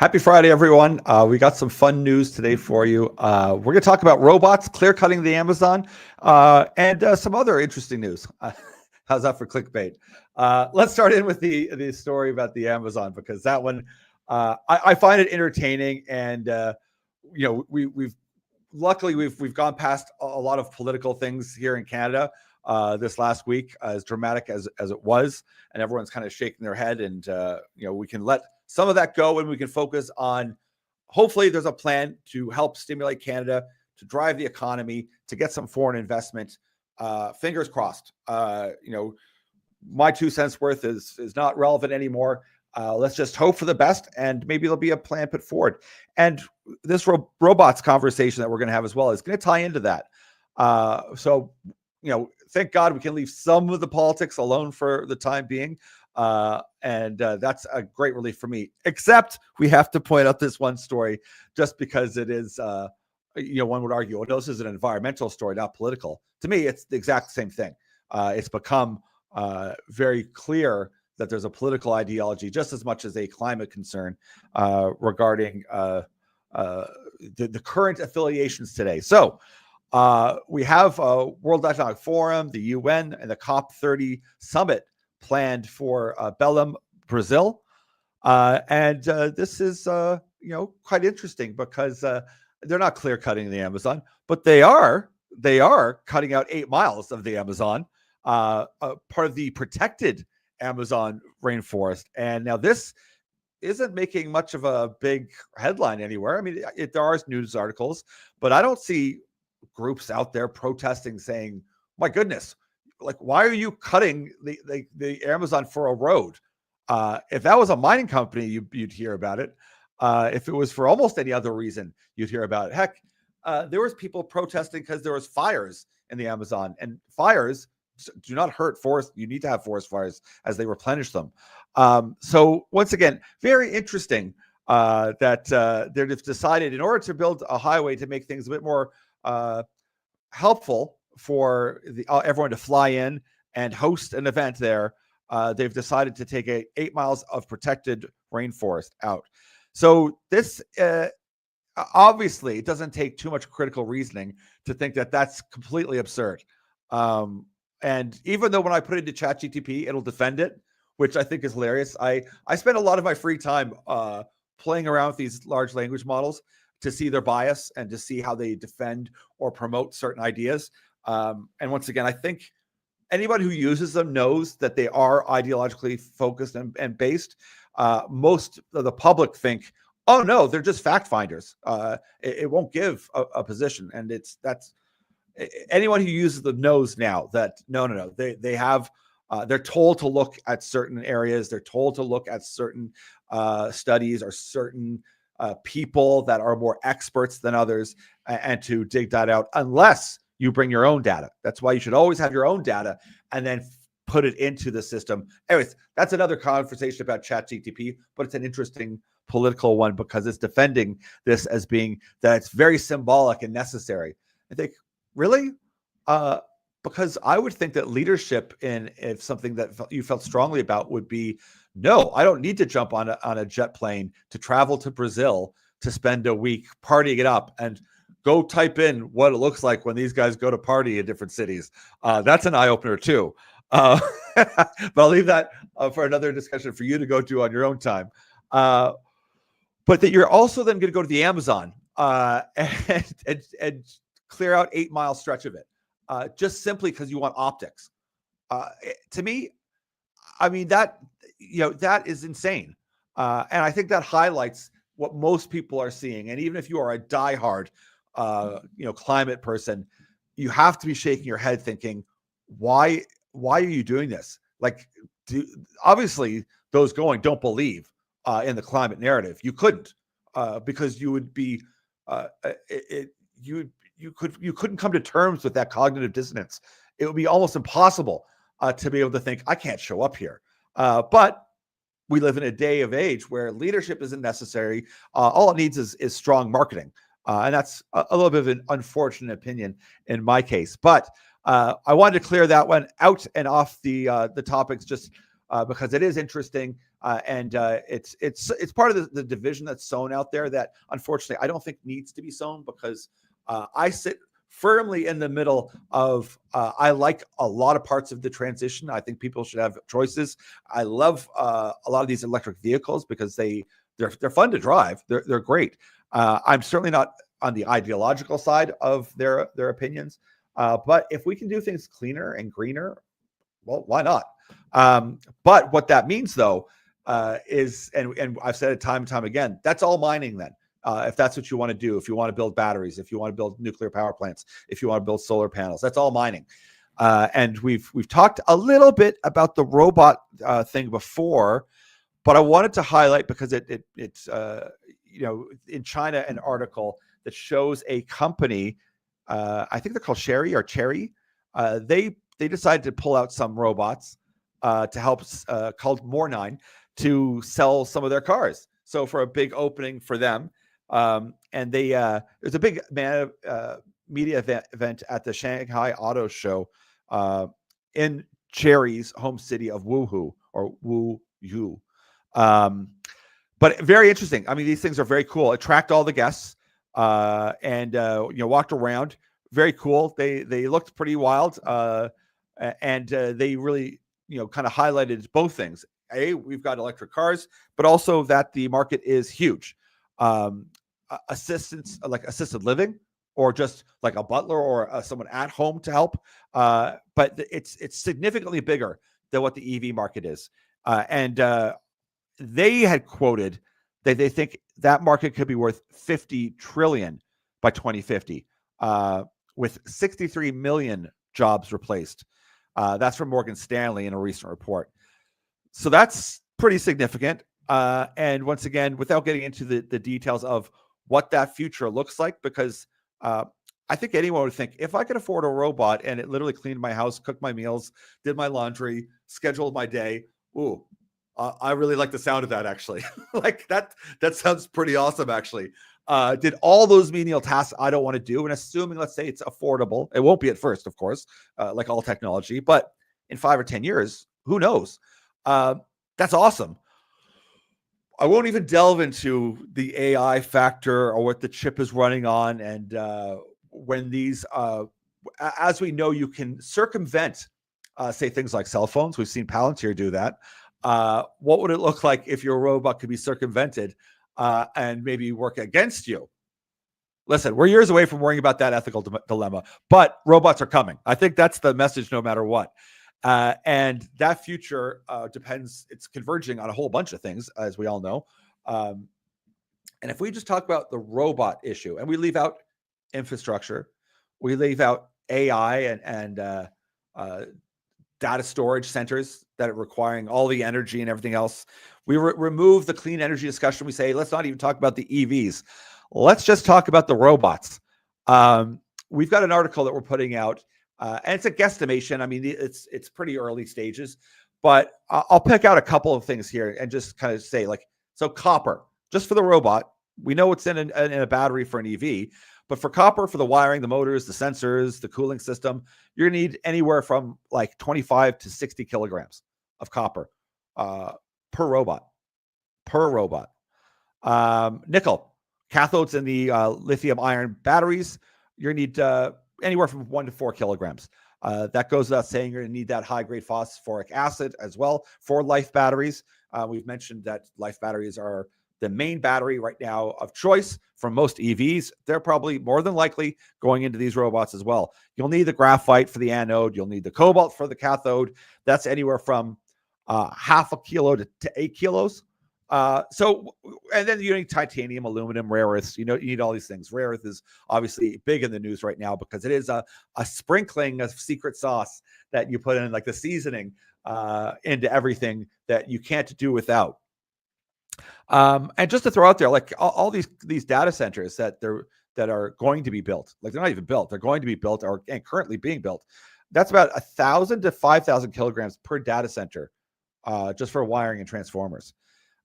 Happy Friday, everyone. We got some fun news today for you. We're going to talk about robots clear cutting the Amazon and some other interesting news. How's that for clickbait? Let's start in with the story about the Amazon, because that one I find it entertaining, and we've luckily we've gone past a lot of political things here in Canada this last week, as dramatic as it was, and everyone's kind of shaking their head, and we can let some of that go, and we can focus on, hopefully there's a plan to help stimulate Canada, to drive the economy, to get some foreign investment. Fingers crossed. My 2 cents worth is not relevant anymore. Let's just hope for the best, and maybe there'll be a plan put forward. And this robots conversation that we're going to have as well is going to tie into that. Thank God we can leave some of the politics alone for the time being. And that's a great relief for me, except we have to point out this one story just because it is, one would argue, this is an environmental story, not political. To me, it's the exact same thing. It's become very clear that there's a political ideology just as much as a climate concern regarding the current affiliations today. So we have World Economic Forum, the UN, and the COP30 summit planned for Belém, Brazil. And this is, quite interesting because they're not clear cutting the Amazon, but they are cutting out 8 miles of the Amazon, part of the protected Amazon rainforest. And now this isn't making much of a big headline anywhere. I mean, there are news articles, but I don't see groups out there protesting saying, my goodness, like, why are you cutting the Amazon for a road? If that was a mining company, you'd hear about it. If it was for almost any other reason, you'd hear about it. Heck, there was people protesting because there was fires in the Amazon, and fires do not hurt forest. You need to have forest fires as they replenish them. So once again, very interesting that they've decided, in order to build a highway to make things a bit more helpful for everyone to fly in and host an event there, they've decided to take 8 miles of protected rainforest out. So this obviously, it doesn't take too much critical reasoning to think that that's completely absurd. And even though when I put it into ChatGPT, it'll defend it, which I think is hilarious. I spend a lot of my free time playing around with these large language models to see their bias and to see how they defend or promote certain ideas. And once again, I think anybody who uses them knows that they are ideologically focused and based. Most of the public think, oh no, they're just fact finders. It won't give a position. And that's anyone who uses them knows now that no, they have, they're told to look at certain areas. They're told to look at certain studies or certain people that are more experts than others, and to dig that out, unless you bring your own data. That's why you should always have your own data and then put it into the system. Anyways, that's another conversation about ChatGPT, but it's an interesting political one because it's defending this as being that it's very symbolic and necessary. I think, really? Because I would think that leadership if something that you felt strongly about would be, no, I don't need to jump on a jet plane to travel to Brazil to spend a week partying it up and go type in what it looks like when these guys go to party in different cities. That's an eye-opener too. But I'll leave that for another discussion for you to go to on your own time. But that you're also then going to go to the Amazon and clear out 8 mile stretch of it, just simply because you want optics. To me, I mean, that is insane. And I think that highlights what most people are seeing. And even if you are a diehard climate person, you have to be shaking your head thinking, why are you doing this? Like, obviously those going don't believe in the climate narrative. You couldn't, because you would be you couldn't come to terms with that cognitive dissonance. It would be almost impossible to be able to think, I can't show up here. But we live in a day of age where leadership isn't necessary. All it needs is strong marketing. And that's a little bit of an unfortunate opinion in my case. But I wanted to clear that one out and off the topics, just because it is interesting. It's part of the division that's sown out there that unfortunately I don't think needs to be sown, because I sit firmly in the middle of I like a lot of parts of the transition. I think people should have choices. I love a lot of these electric vehicles because they're fun to drive. They're great. I'm certainly not on the ideological side of their opinions, but if we can do things cleaner and greener, well, why not? But what that means, though, is, and I've said it time and time again, that's all mining then. If that's what you want to do, if you want to build batteries, if you want to build nuclear power plants, if you want to build solar panels, that's all mining. And we've talked a little bit about the robot thing before, but I wanted to highlight because it's in China, an article that shows a company, I think they're called Sherry or Cherry. They decided to pull out some robots to help, called More9, to sell some of their cars. So for a big opening for them, and there's a big media event at the Shanghai Auto Show in Cherry's home city of Wuhu or Wuyu. But very interesting. I mean, these things are very cool. Attract all the guests, and walked around. Very cool. They looked pretty wild, and they really kind of highlighted both things. We've got electric cars, but also that the market is huge. Assistance, like assisted living, or just like a butler or someone at home to help. But it's significantly bigger than what the EV market is. And they had quoted that they think that market could be worth 50 trillion by 2050, with 63 million jobs replaced. That's from Morgan Stanley in a recent report. So that's pretty significant. And once again, without getting into the details of what that future looks like, because I think anyone would think, if I could afford a robot and it literally cleaned my house, cooked my meals, did my laundry, scheduled my day, I really like the sound of that, actually. Like that sounds pretty awesome, actually. Did all those menial tasks I don't want to do, and assuming, let's say, it's affordable. It won't be at first, of course, like all technology, but in 5 or 10 years, who knows? That's awesome. I won't even delve into the AI factor or what the chip is running on. And when these, as we know, you can circumvent, say, things like cell phones. We've seen Palantir do that. What would it look like if your robot could be circumvented and maybe work against you? Listen, we're years away from worrying about that ethical dilemma, but robots are coming. I think that's the message no matter what. And that future depends, it's converging on a whole bunch of things, as we all know. And if we just talk about the robot issue and we leave out infrastructure, we leave out AI and data storage centers that are requiring all the energy and everything else, we remove the clean energy discussion. We say, let's not even talk about the EVs. Let's just talk about the robots. We've got an article that we're putting out. And it's a guesstimation. I mean, it's pretty early stages, but I'll pick out a couple of things here and just kind of say, like, so copper, just for the robot, we know it's in a battery for an EV, but for copper, for the wiring, the motors, the sensors, the cooling system, you're gonna need anywhere from like 25 to 60 kilograms of copper per robot. Nickel, cathodes in the lithium ion batteries, you're gonna need anywhere from 1 to 4 kilograms. That goes without saying. You're going to need that high-grade phosphoric acid as well for life batteries. We've mentioned that life batteries are the main battery right now of choice for most EVs. They're probably more than likely going into these robots as well. You'll need the graphite for the anode. You'll need the cobalt for the cathode. That's anywhere from half a kilo to 8 kilos. And then you need titanium, aluminum, rare earths. You need all these things. Rare earth is obviously big in the news right now because it is a sprinkling of secret sauce that you put in, like the seasoning into everything that you can't do without. And just to throw out there, like all these data centers that are going to be built, like they're not even built, they're going to be built and currently being built. That's about 1,000 to 5,000 kilograms per data center, just for wiring and transformers.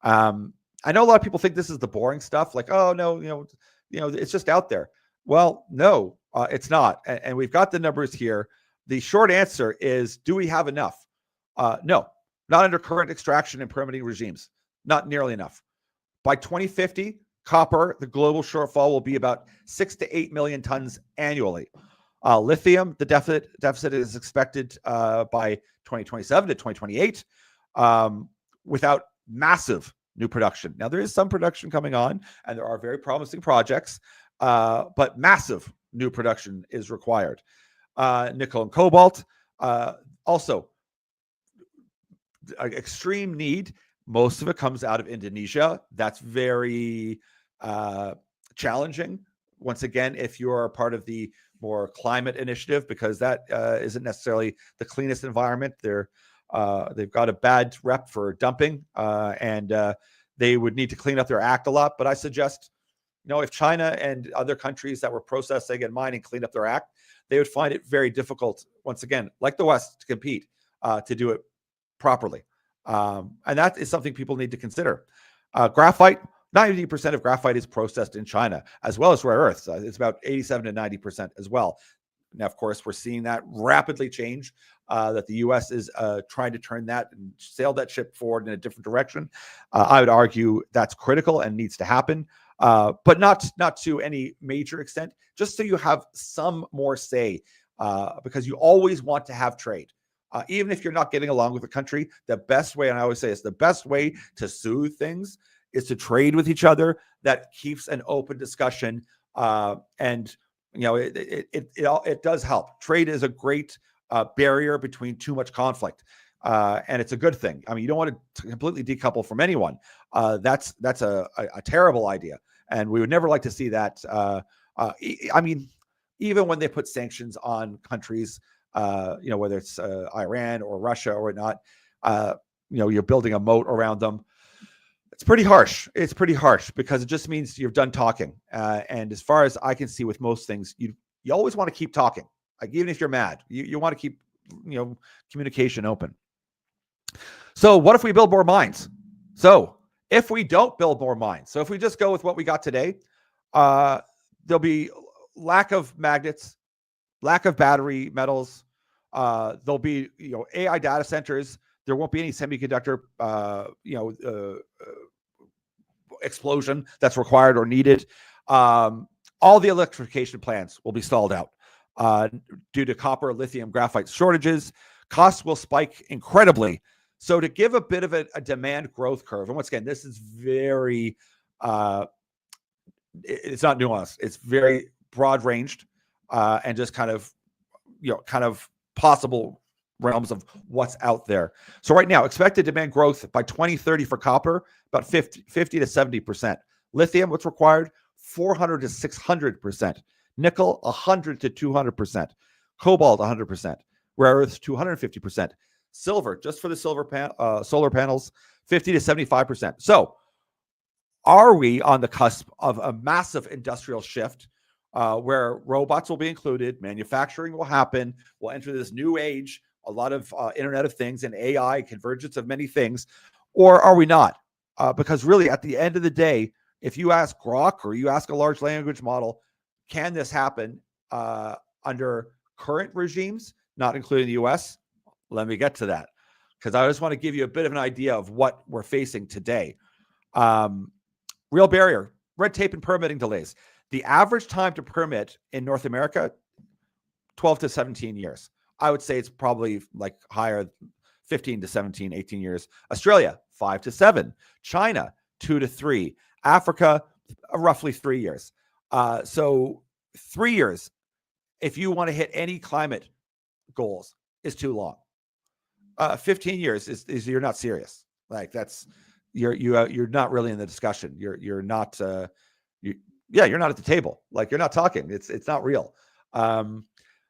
I know a lot of people think this is the boring stuff, like, oh no, it's just out there. Well, no, it's not. And we've got the numbers here. The short answer is, do we have enough? No, not under current extraction and permitting regimes, not nearly enough. By 2050, copper, the global shortfall will be about 6 to 8 million tons annually. Lithium, the deficit is expected by 2027 to 2028 without massive new production. Now, there is some production coming on, and there are very promising projects, but massive new production is required. Nickel and cobalt, also extreme need. Most of it comes out of Indonesia. That's very challenging. Once again, if you are a part of the more climate initiative, because that isn't necessarily the cleanest environment. They've got a bad rep for dumping, and they would need to clean up their act a lot. But I suggest, if China and other countries that were processing and mining cleaned up their act, they would find it very difficult, once again, like the West, to compete, to do it properly. And that is something people need to consider. Graphite, 90% of graphite is processed in China, as well as rare earths. It's about 87 to 90% as well. Now, of course, we're seeing that rapidly change, that the U.S. is trying to turn that and sail that ship forward in a different direction. I would argue that's critical and needs to happen, but not to any major extent, just so you have some more say, because you always want to have trade. Even if you're not getting along with the country, the best way, and I always say it's the best way to soothe things, is to trade with each other. That keeps an open discussion, and it does help. Trade is a great barrier between too much conflict, and it's a good thing. I mean, you don't want to completely decouple from anyone. That's a terrible idea, and we would never like to see that. I mean, even when they put sanctions on countries, whether it's Iran or Russia or whatnot, you're building a moat around them. It's pretty harsh. It's pretty harsh because it just means you're done talking. And as far as I can see with most things, you always want to keep talking. Like, even if you're mad, you want to keep, communication open. So what if we build more mines? So if we don't build more mines, so if we just go with what we got today, there'll be lack of magnets, lack of battery metals. There'll be, AI data centers. There won't be any semiconductor, explosion that's required or needed. All the electrification plants will be stalled out due to copper, lithium, graphite shortages. Costs will spike incredibly. So to give a bit of a demand growth curve, and once again, this is very, it's not nuanced. It's very broad ranged, and just kind of possible realms of what's out there. So right now, expected demand growth by 2030 for copper, about 50 to 70%. Lithium, what's required? 400 to 600%. Nickel, 100 to 200%. Cobalt, 100%. Rare earths, 250%. Silver, just for the solar panels, 50 to 75%. So are we on the cusp of a massive industrial shift, where robots will be included, manufacturing will happen, we'll enter this new age, a lot of Internet of Things and AI, convergence of many things, or are we not? Because really, at the end of the day, if you ask Grok or you ask a large language model, can this happen under current regimes, not including the US? Let me get to that, because I just want to give you a bit of an idea of what we're facing today. Real barrier, red tape and permitting delays. The average time to permit in North America, 12 to 17 years. I would say it's probably like higher, 15 to 17, 18 years. Australia, 5 to 7. China, 2 to 3. Africa, roughly 3 years. So 3 years, if you want to hit any climate goals, is too long. 15 years is you're not serious. Like, that's you're not really in the discussion. You're not you're not at the table. Like, you're not talking. It's not real.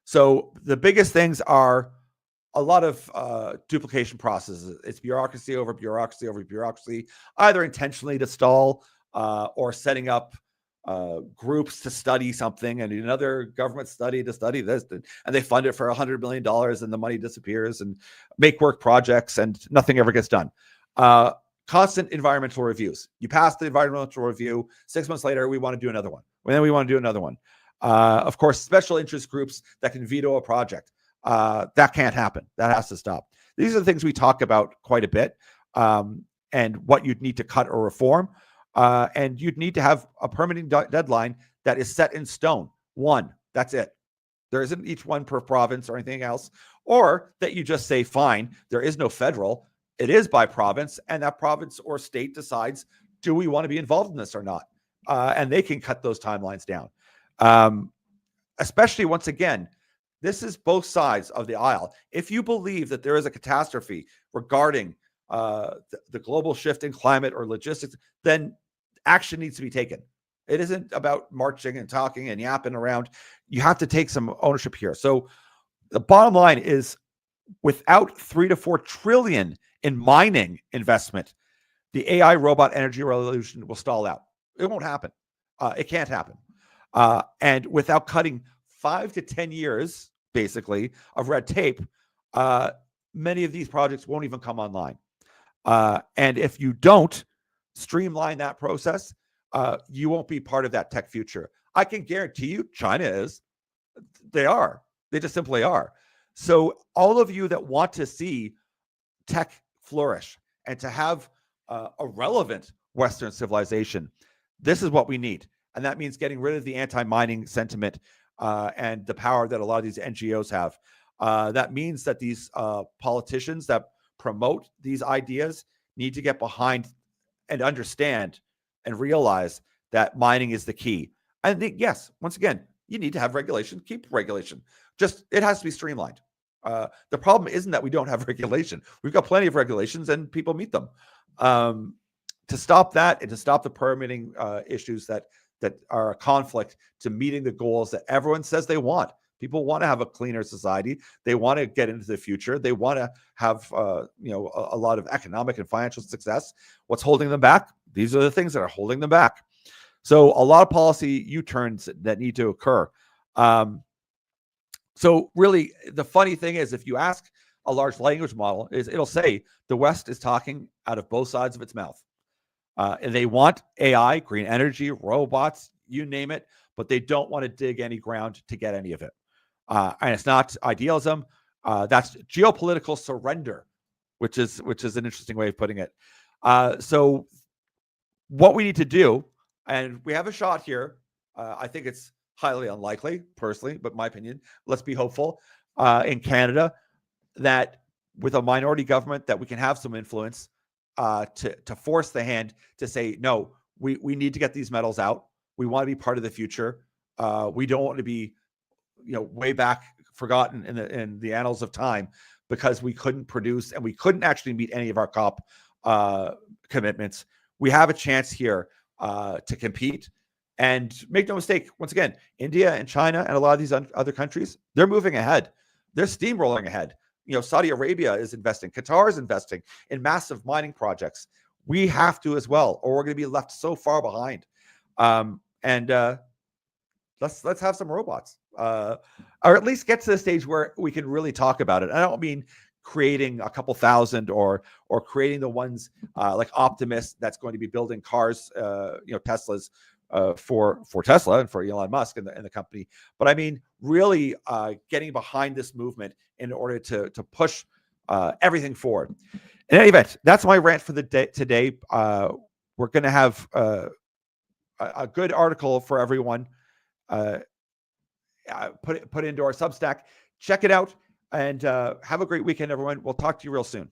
So the biggest things are a lot of duplication processes. It's bureaucracy over bureaucracy over bureaucracy, either intentionally to stall, or setting up groups to study something and another government study to study this, and they fund it for $100 million and the money disappears, and make work projects and nothing ever gets done. Constant environmental reviews. You pass the environmental review, 6 months later, we want to do another one. And then we want to do another one. Of course, special interest groups that can veto a project. That can't happen. That has to stop. These are the things we talk about quite a bit, and what you'd need to cut or reform. And you'd need to have a permitting deadline that is set in stone. One, that's it. There isn't each one per province or anything else. Or that you just say, fine, there is no federal. It is by province, and that province or state decides, do we want to be involved in this or not? And they can cut those timelines down. Especially, once again, this is both sides of the aisle. If you believe that there is a catastrophe regarding the global shift in climate or logistics, then action needs to be taken. It isn't about marching and talking and yapping around. You have to take some ownership here. So the bottom line is, without 3 to 4 trillion in mining investment, the AI robot energy revolution will stall out. It won't happen. It can't happen. And without cutting 5 to 10 years, basically, of red tape, many of these projects won't even come online. And if you don't streamline that process, you won't be part of that tech future. I can guarantee you China is. They are. They just simply are. So all of you that want to see tech flourish and to have a relevant Western civilization, this is what we need. And that means getting rid of the anti-mining sentiment and the power that a lot of these NGOs have. That means that these politicians that promote these ideas need to get behind and understand and realize that mining is the key. I think, yes, once again, you need to have regulation. Keep regulation. Just, it has to be streamlined. The problem isn't that we don't have regulation. We've got plenty of regulations and people meet them. To stop that and to stop the permitting issues that are a conflict to meeting the goals that everyone says they want. People want to have a cleaner society. They want to get into the future. They want to have a lot of economic and financial success. What's holding them back? These are the things that are holding them back. So a lot of policy U-turns that need to occur. So really, the funny thing is, if you ask a large language model, it'll say the West is talking out of both sides of its mouth. And they want AI, green energy, robots, you name it, but they don't want to dig any ground to get any of it. And it's not idealism. That's geopolitical surrender, which is an interesting way of putting it. So what we need to do, and we have a shot here. I think it's highly unlikely, personally, but my opinion, let's be hopeful in Canada that with a minority government that we can have some influence to force the hand to say, no, we need to get these metals out. We want to be part of the future. We don't want to be, way back forgotten in the annals of time because we couldn't produce and we couldn't actually meet any of our COP commitments. We have a chance here to compete. And make no mistake, once again, India and China and a lot of these other countries, they're moving ahead. They're steamrolling ahead. Saudi Arabia is investing. Qatar is investing in massive mining projects. We have to as well, or we're going to be left so far behind. Let's have some robots, or at least get to the stage where we can really talk about it. I don't mean creating a couple thousand or creating the ones like Optimus that's going to be building cars, Teslas. For Tesla and for Elon Musk and the company. But I mean, really getting behind this movement in order to push everything forward. In any event, that's my rant for the day today. We're going to have a good article for everyone. Put into our Substack. Check it out and have a great weekend, everyone. We'll talk to you real soon.